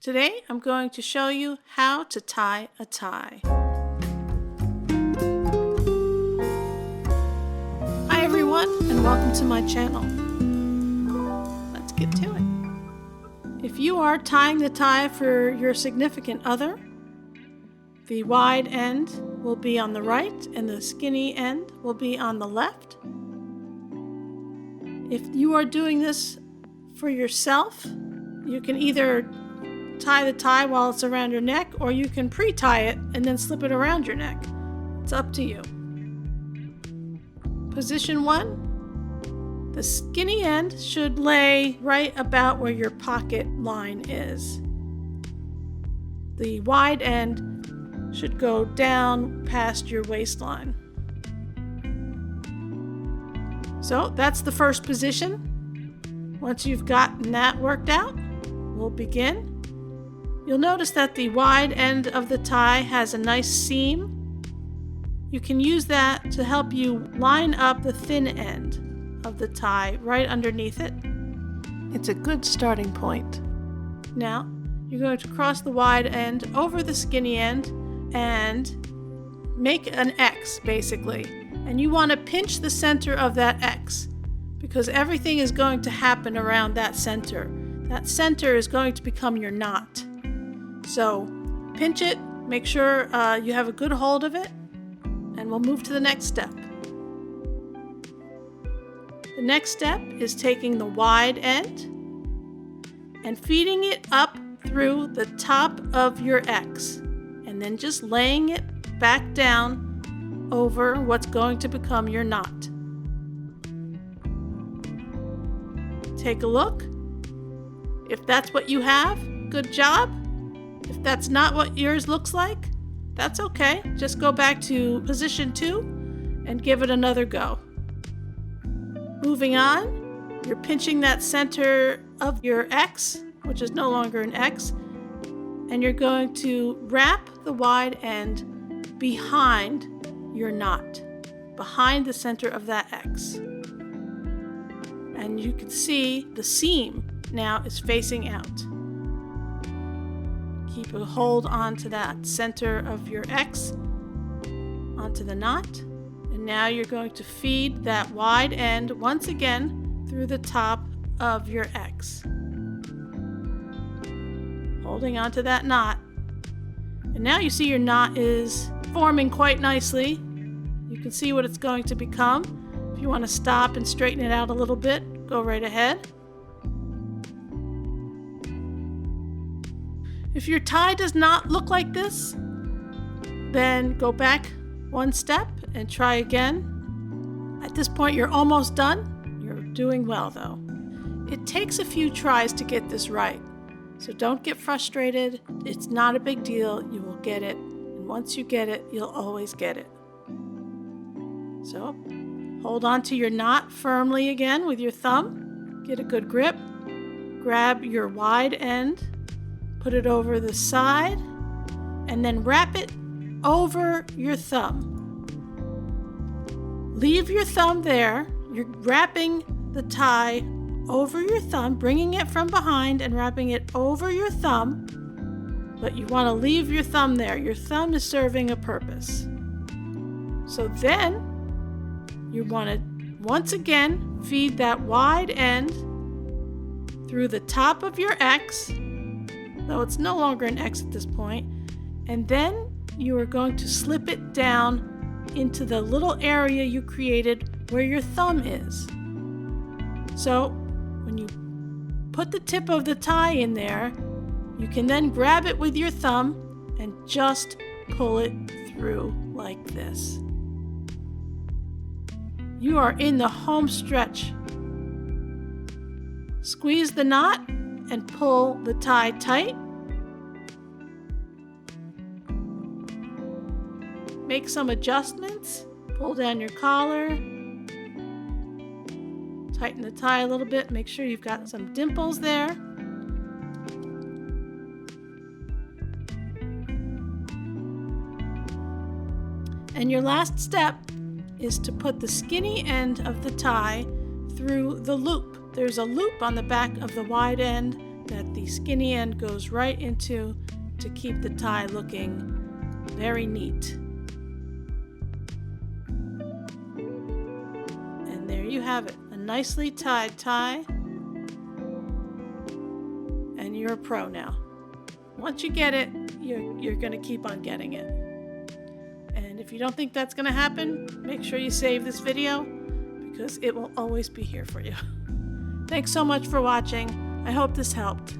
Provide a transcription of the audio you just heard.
Today I'm going to show you how to tie a tie. Hi everyone, and welcome to my channel. Let's get to it. If you are tying the tie for your significant other, the wide end will be on the right and the skinny end will be on the left. If you are doing this for yourself, you can either tie the tie while it's around your neck, or you can pre-tie it and then slip it around your neck. It's up to you. Position 1, the skinny end should lay right about where your pocket line is. The wide end should go down past your waistline. So that's the first position. Once you've gotten that worked out, we'll begin. You'll notice that the wide end of the tie has a nice seam. You can use that to help you line up the thin end of the tie right underneath it. It's a good starting point. Now, you're going to cross the wide end over the skinny end and make an X, basically. And you want to pinch the center of that X because everything is going to happen around that center. That center is going to become your knot. So pinch it, make sure you have a good hold of it, and we'll move to the next step. The next step is taking the wide end and feeding it up through the top of your X, and then just laying it back down over what's going to become your knot. Take a look. If that's what you have, good job. If that's not what yours looks like, that's okay. Just go back to position 2 and give it another go. Moving on, you're pinching that center of your X, which is no longer an X, and you're going to wrap the wide end behind your knot, behind the center of that X. And you can see the seam now is facing out. Keep a hold onto that center of your X, onto the knot, and now you're going to feed that wide end once again through the top of your X. Holding onto that knot. And now you see your knot is forming quite nicely. You can see what it's going to become. If you want to stop and straighten it out a little bit, go right ahead. If your tie does not look like this, then go back one step and try again. At this point, you're almost done. You're doing well, though. It takes a few tries to get this right, so don't get frustrated. It's not a big deal. You will get it, and once you get it, you'll always get it. So, hold on to your knot firmly again with your thumb. Get a good grip. Grab your wide end. Put it over the side, and then wrap it over your thumb. Leave your thumb there. You're wrapping the tie over your thumb, bringing it from behind and wrapping it over your thumb, but you want to leave your thumb there. Your thumb is serving a purpose. So then you want to once again feed that wide end through the top of your X, though it's no longer an X at this point, and then you are going to slip it down into the little area you created where your thumb is. So when you put the tip of the tie in there, you can then grab it with your thumb and just pull it through like this. You are in the home stretch. Squeeze the knot and pull the tie tight. Make some adjustments. Pull down your collar. Tighten the tie a little bit. Make sure you've got some dimples there. And your last step is to put the skinny end of the tie through the loop. There's a loop on the back of the wide end that the skinny end goes right into to keep the tie looking very neat. And there you have it, a nicely tied tie. And you're a pro now. Once you get it, you're going to keep on getting it. And if you don't think that's going to happen, make sure you save this video because it will always be here for you. Thanks so much for watching. I hope this helped.